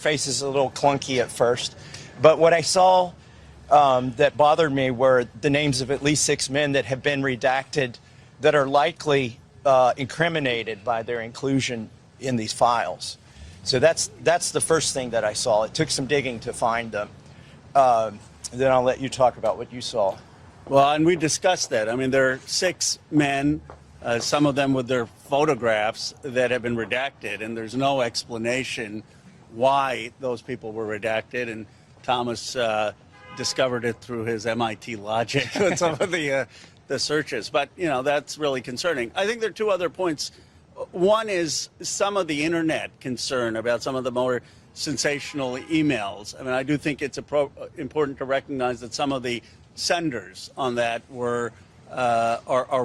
interface is a little clunky at first, but what I saw that bothered me were the names of at least 6 men that have been redacted that are likely incriminated by their inclusion in these files. So that's the first thing that I saw. It took some digging to find them. Then I'll let you talk about what you saw. Well, and we discussed that. I mean, there are 6 men, some of them with their photographs that have been redacted, and there's no explanation why those people were redacted. And Thomas discovered it through his MIT logic with some of the searches. But, you know, that's really concerning. I think there are 2 other points. One is some of the internet concern about some of the more sensational emails. I mean, I do think it's important to recognize that some of the senders on that are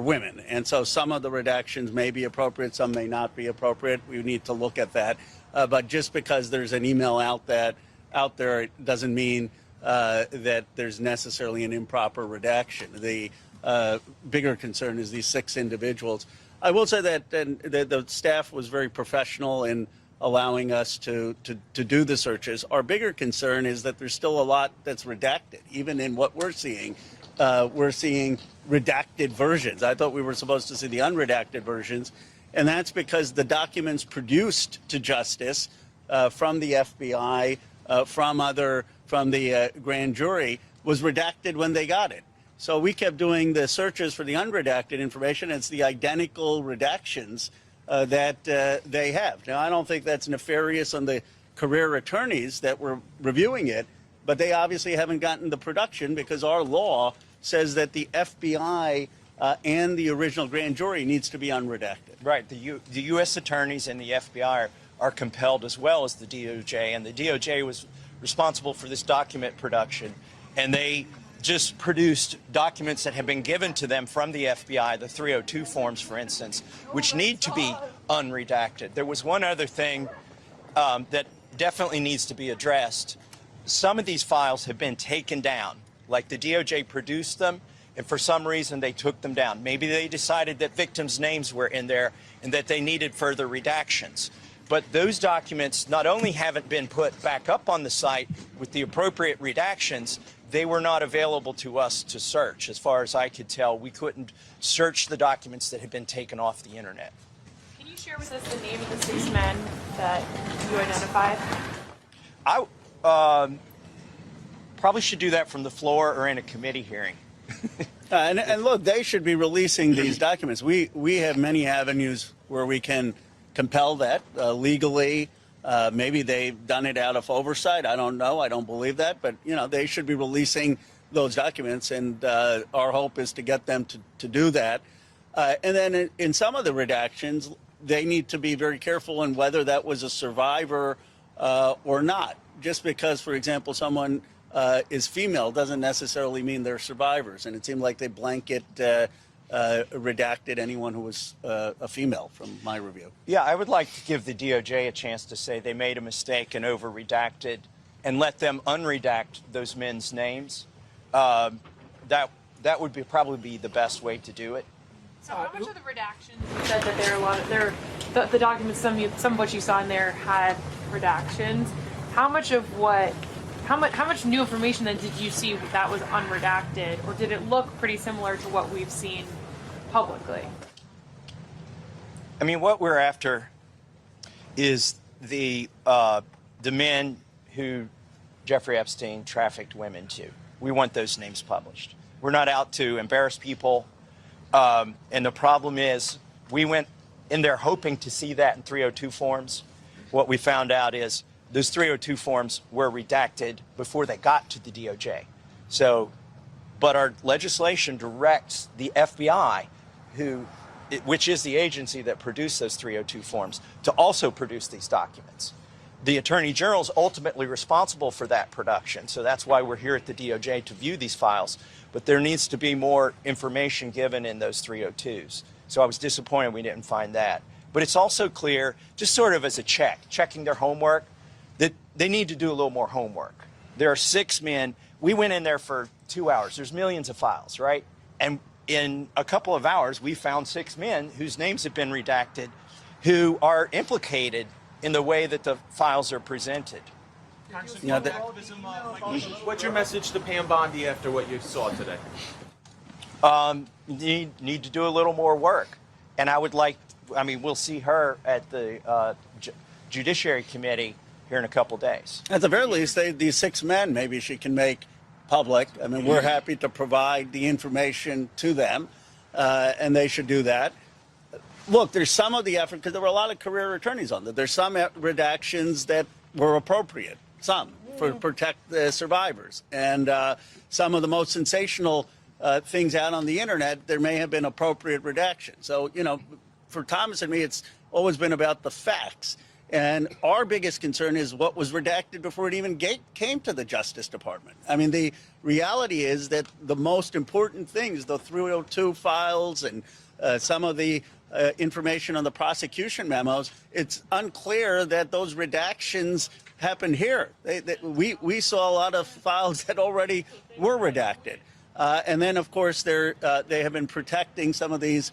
women, and so some of the redactions may be appropriate, some may not be appropriate. We need to look at that. But just because there's an email out there, it doesn't mean that there's necessarily an improper redaction. The bigger concern is these 6 individuals. I will say that the staff was very professional in allowing us to do the searches. Our bigger concern is that there's still a lot that's redacted. Even in what we're seeing redacted versions. I thought we were supposed to see the unredacted versions, and that's because the documents produced to justice from the FBI, from the grand jury, was redacted when they got it. So we kept doing the searches for the unredacted information. It's the identical redactions that they have. Now, I don't think that's nefarious on the career attorneys that were reviewing it, but they obviously haven't gotten the production because our law says that the FBI and the original grand jury needs to be unredacted. Right. The U.S. attorneys and the FBI are compelled, as well as the DOJ, and the DOJ was responsible for this document production, and they just produced documents that have been given to them from the FBI, the 302 forms, for instance, which need to be unredacted. There was one other thing that definitely needs to be addressed. Some of these files have been taken down, like the DOJ produced them, and for some reason they took them down. Maybe they decided that victims' names were in there and that they needed further redactions. But those documents not only haven't been put back up on the site with the appropriate redactions, they were not available to us to search. As far as I could tell, we couldn't search the documents that had been taken off the internet. Can you share with us the name of the 6 men that you identified? I probably should do that from the floor or in a committee hearing. And look, they should be releasing these documents. We have many avenues where we can compel that legally. Maybe they've done it out of oversight. I don't know. I don't believe that. But, you know, they should be releasing those documents, and our hope is to get them to do that. And then in some of the redactions, they need to be very careful in whether that was a survivor or not. Just because, for example, someone is female doesn't necessarily mean they're survivors. And it seemed like they blanket redacted anyone who was a female from my review. Yeah, I would like to give the DOJ a chance to say they made a mistake and over-redacted and let them unredact those men's names. That would probably be the best way to do it. So how much of the redactions, you said that there are a lot of, the documents, some of what you saw in there had redactions. How much new information then did you see that was unredacted, or did it look pretty similar to what we've seen publicly? I mean, what we're after is the men who Jeffrey Epstein trafficked women to. We want those names published. We're not out to embarrass people. And the problem is, we went in there hoping to see that in 302 forms. What we found out is those 302 forms were redacted before they got to the DOJ. So, but our legislation directs the FBI, which is the agency that produced those 302 forms, to also produce these documents. The Attorney General is ultimately responsible for that production, so that's why we're here at the DOJ to view these files. But there needs to be more information given in those 302s. So I was disappointed we didn't find that. But it's also clear, just sort of as a checking their homework, that they need to do a little more homework. There are 6 men. We went in there for 2 hours. There's millions of files, right? And in a couple of hours, we found 6 men whose names have been redacted, who are implicated in the way that the files are presented. You know, that, What's your message to Pam Bondi after what you saw today? Need to do a little more work. And I would like, I mean, we'll see her at the Judiciary Committee here in a couple days. at the very least, these 6 men, maybe she can make public. I mean, we're happy to provide the information to them, and they should do that. Look, there's some of the effort, because there were a lot of career attorneys on that. There's some redactions that were appropriate, some, for protect the survivors. And some of the most sensational things out on the internet, there may have been appropriate redaction. So, you know, for Thomas and me, it's always been about the facts. And our biggest concern is what was redacted before it even came to the Justice Department. I mean, the reality is that the most important things, the 302 files and some of the information on the prosecution memos, it's unclear that those redactions happened here. We saw a lot of files that already were redacted. And then, of course, they have been protecting some of these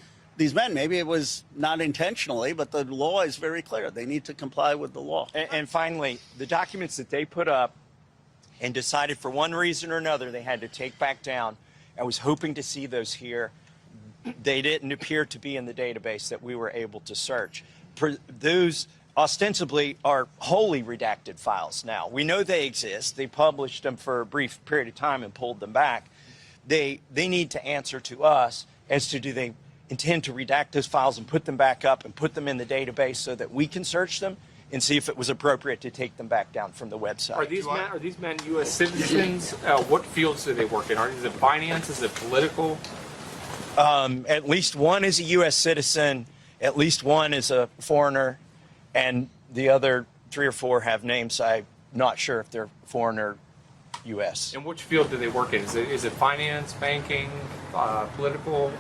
men. Maybe it was not intentionally, but the law is very clear. They need to comply with the law. And finally, the documents that they put up and decided for one reason or another they had to take back down, I was hoping to see those here. They didn't appear to be in the database that we were able to search. Those ostensibly are wholly redacted files now. We know they exist. They published them for a brief period of time and pulled them back. They need to answer to us as to do they intend to redact those files and put them back up and put them in the database so that we can search them and see if it was appropriate to take them back down from the website. Are these men U.S. citizens? What fields do they work in? Is it finance? Is it political? At least one is a U.S. citizen, at least one is a foreigner, and the other 3 or 4 have names. I'm not sure if they're foreign or U.S. And which field do they work in? Is it finance, banking, political?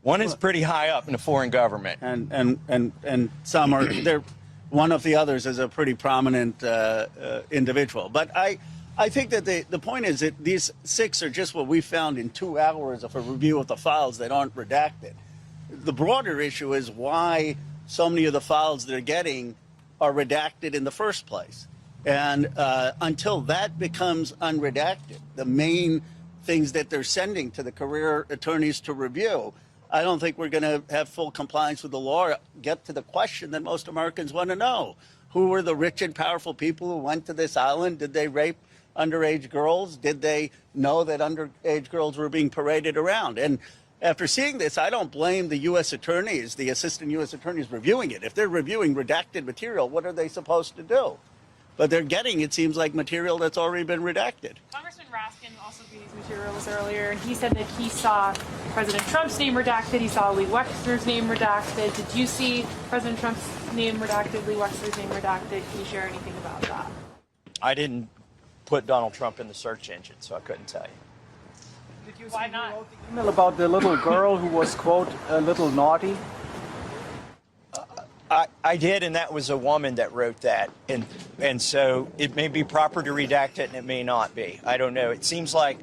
One is pretty high up in the foreign government. And some are, one of the others is a pretty prominent individual. But I think that the point is that these 6 are just what we found in 2 hours of a review of the files that aren't redacted. The broader issue is why so many of the files they're getting are redacted in the first place. And until that becomes unredacted, the main things that they're sending to the career attorneys to review, I don't think we're going to have full compliance with the law or get to the question that most Americans want to know. Who were the rich and powerful people who went to this island? Did they rape underage girls? Did they know that underage girls were being paraded around? And after seeing this, I don't blame the U.S. attorneys, the assistant U.S. attorneys reviewing it. If they're reviewing redacted material, what are they supposed to do? But they're getting, it seems like, material that's already been redacted. Congressman Raskin also viewed these materials earlier, and he said that he saw President Trump's name redacted, he saw Lee Wexner's name redacted. Did you see President Trump's name redacted, Lee Wexner's name redacted? Can you share anything about that? I didn't put Donald Trump in the search engine, so I couldn't tell you. Did you Why see not? the email about the little girl who was, quote, a little naughty? I did, and that was a woman that wrote that, and so it may be proper to redact it, and it may not be. I don't know. It seems like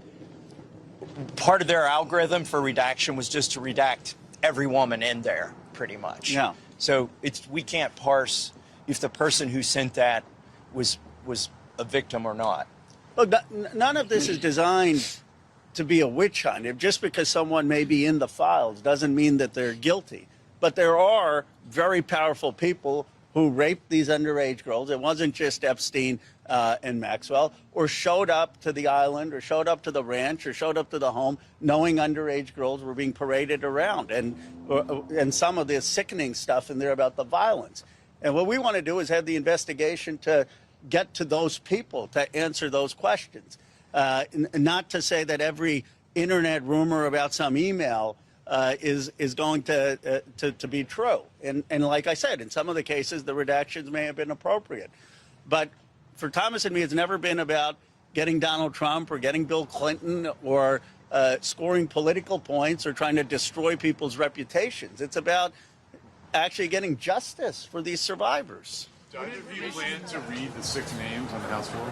part of their algorithm for redaction was just to redact every woman in there, pretty much. Yeah. So we can't parse if the person who sent that was a victim or not. Look, none of this is designed to be a witch hunt. If just because someone may be in the files doesn't mean that they're guilty. But there are very powerful people who raped these underage girls. It wasn't just Epstein and Maxwell, or showed up to the island, or showed up to the ranch, or showed up to the home, knowing underage girls were being paraded around, and some of the sickening stuff in there about the violence. And what we want to do is have the investigation to get to those people, to answer those questions. Not to say that every internet rumor about some email is going to be true. And like I said, in some of the cases, the redactions may have been appropriate. But for Thomas and me, it's never been about getting Donald Trump or getting Bill Clinton or scoring political points or trying to destroy people's reputations. It's about actually getting justice for these survivors. Do either of you plan to read the 6 names on the House floor?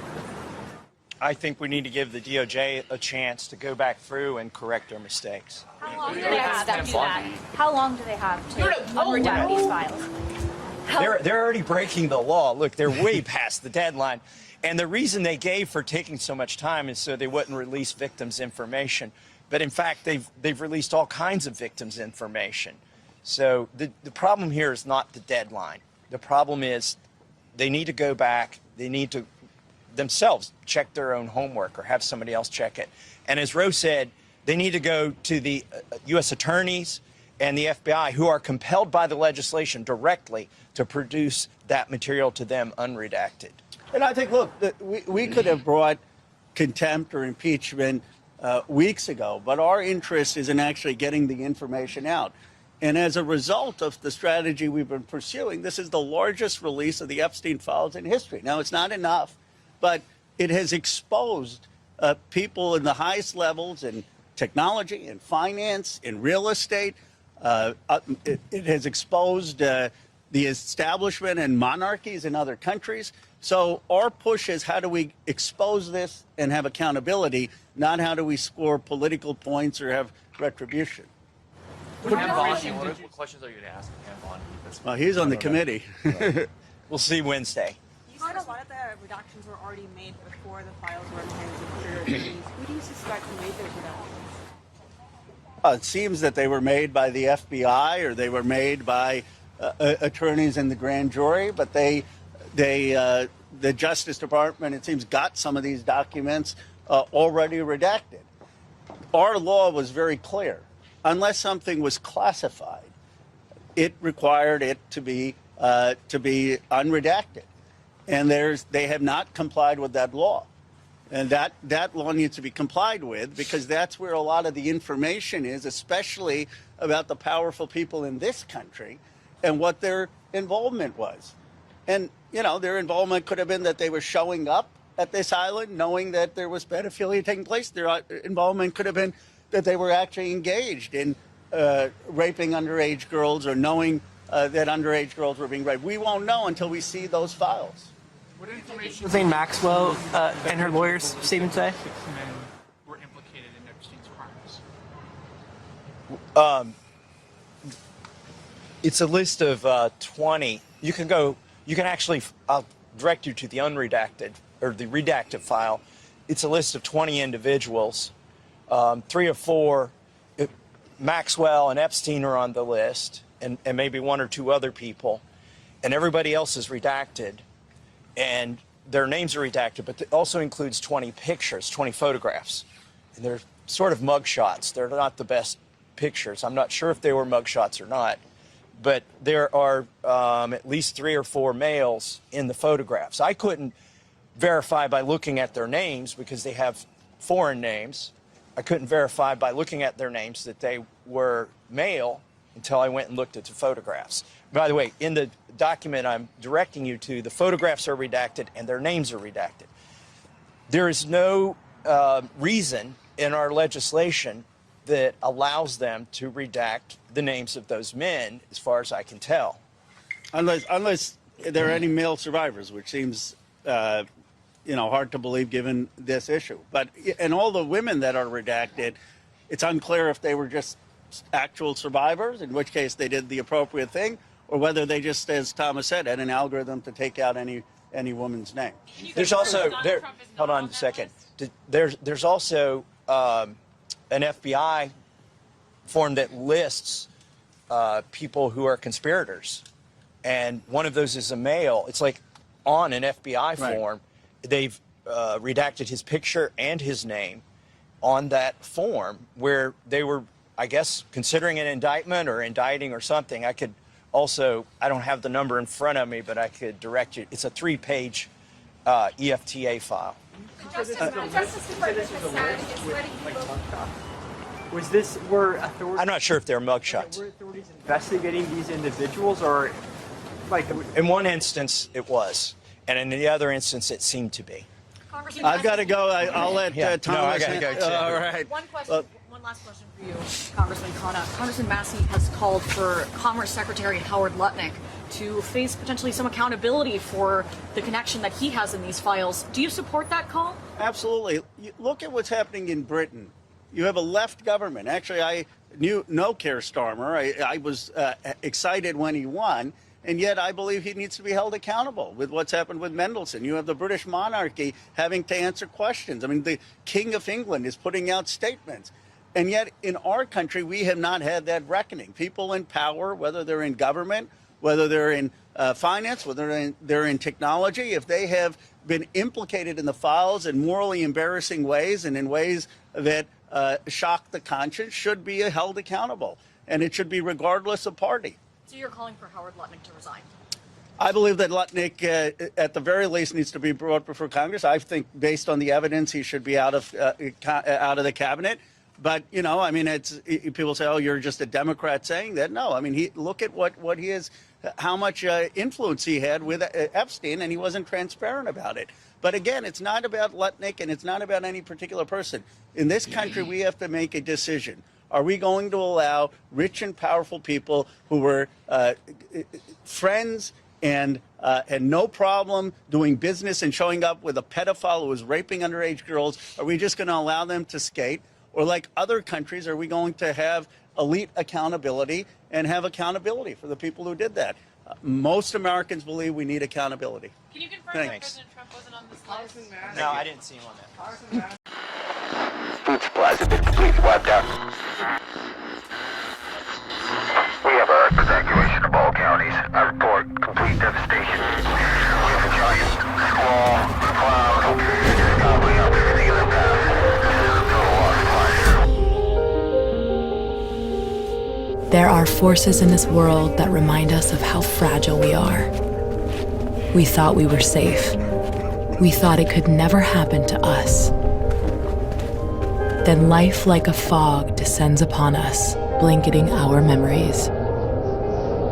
I think we need to give the DOJ a chance to go back through and correct their mistakes. How long do they have to do that? How long do they have to unredact these files? They're already breaking the law. Look, they're way past the deadline. And the reason they gave for taking so much time is so they wouldn't release victims' information. But in fact, they've released all kinds of victims' information. So the problem here is not the deadline. The problem is they need to go back. They need to themselves check their own homework or have somebody else check it. And as Rose said, they need to go to the U.S. attorneys and the FBI, who are compelled by the legislation directly to produce that material to them unredacted. And I think, look, we could have brought contempt or impeachment weeks ago, but our interest is in actually getting the information out. And as a result of the strategy we've been pursuing, this is the largest release of the Epstein files in history. Now, it's not enough, but it has exposed people in the highest levels in technology, in finance, in real estate. It has exposed the establishment and monarchies in other countries. So our push is, how do we expose this and have accountability, not how do we score political points or have retribution. Pam Bondi, what questions are you going to ask Pam Bondi? Well, he's on the committee. We'll see Wednesday. You said a lot of the redactions were already made before the files were in the hands of your attorneys. Who do you suspect made those redactions? It seems that they were made by the FBI or they were made by attorneys in the grand jury, but the Justice Department, it seems, got some of these documents already redacted. Our law was very clear. Unless something was classified, it required it to be unredacted, and they have not complied with that law, and that law needs to be complied with, because that's where a lot of the information is, especially about the powerful people in this country and what their involvement was. And their involvement could have been that they were showing up at this island knowing that there was pedophilia taking place. Their involvement could have been that they were actually engaged in raping underage girls or knowing that underage girls were being raped. We won't know until we see those files. What information Was Maxwell and her lawyer's statement today? 6 men were implicated in Epstein's crimes? It's a list of 20. You can actually, I'll direct you to the unredacted or the redacted file. It's a list of 20 individuals. 3 or 4, Maxwell and Epstein are on the list, and maybe 1 or 2 other people, and everybody else is redacted, and their names are redacted, but it also includes 20 pictures, 20 photographs, and they're sort of mug shots. They're not the best pictures. I'm not sure if they were mug shots or not, but there are at least 3 or 4 males in the photographs. I couldn't verify by looking at their names because they have foreign names. I couldn't verify by looking at their names that they were male until I went and looked at the photographs. By the way, in the document I'm directing you to, the photographs are redacted and their names are redacted. There is no reason in our legislation that allows them to redact the names of those men, as far as I can tell. Unless there are any male survivors, which seems hard to believe given this issue. But and all the women that are redacted, it's unclear if they were just actual survivors, in which case they did the appropriate thing, or whether they just, as Thomas said, had an algorithm to take out any woman's name. There's also hold on a second. There's also an FBI form that lists people who are conspirators, and one of those is a male. It's like on an FBI form. They've redacted his picture and his name on that form where they were, I guess, considering an indictment or indicting or something. I don't have the number in front of me, but I could direct you. It's a 3-page EFTA file. The Justice Department has said it's letting people. Were authorities? I'm not sure if they're mugshots. Were authorities investigating these individuals, or In one instance, it was. And in the other instance, it seemed to be. I've got to go. I'll let Thomas. No, I got to go too. All right. One last question for you, Congressman Khanna. Congressman Massie has called for Commerce Secretary Howard Lutnick to face potentially some accountability for the connection that he has in these files. Do you support that call? Absolutely. Look at what's happening in Britain. You have a left government. Actually, I knew no Keir Starmer. I was excited when he won, and yet I believe he needs to be held accountable with what's happened with Mendelssohn. You have the British monarchy having to answer questions. I mean, the King of England is putting out statements. And yet in our country, we have not had that reckoning. People in power, whether they're in government, whether they're in finance, whether they're in technology, if they have been implicated in the files in morally embarrassing ways and in ways that shock the conscience, should be held accountable. And it should be regardless of party. So you're calling for Howard Lutnick to resign? I believe that Lutnick, at the very least, needs to be brought before Congress. I think, based on the evidence, he should be out of the cabinet. But, you know, I mean, people say, oh, you're just a Democrat saying that. No, I mean, look at what he is, how much influence he had with Epstein, and he wasn't transparent about it. But again, it's not about Lutnick, and it's not about any particular person. In this country, we have to make a decision. Are we going to allow rich and powerful people who were friends and no problem doing business and showing up with a pedophile who was raping underage girls, are we just going to allow them to skate? Or like other countries, are we going to have elite accountability and have accountability for the people who did that? Most Americans believe we need accountability. Can you confirm that President Trump wasn't on this list? No, I didn't see him on that. Food supplies have been completely wiped out. We have a evacuation of all counties. I report complete devastation. We have a giant squall, cloud, gobbling up everything in their path. There are forces in this world that remind us of how fragile we are. We thought we were safe. We thought it could never happen to us. Then life, like a fog, descends upon us, blanketing our memories.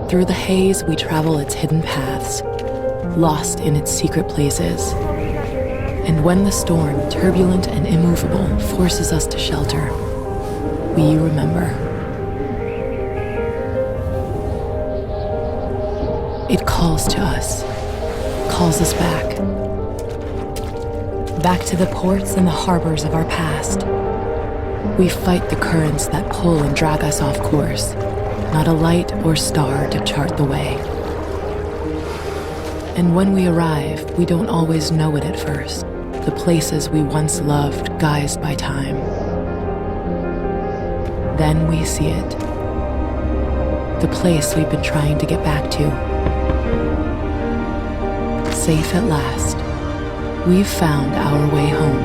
Through the haze, we travel its hidden paths, lost in its secret places. And when the storm, turbulent and immovable, forces us to shelter, we remember. It calls to us, calls us back. Back to the ports and the harbors of our past. We fight the currents that pull and drag us off course, not a light or star to chart the way. And when we arrive, we don't always know it at first, the places we once loved guised by time. Then we see it, the place we've been trying to get back to. Safe at last, we've found our way home.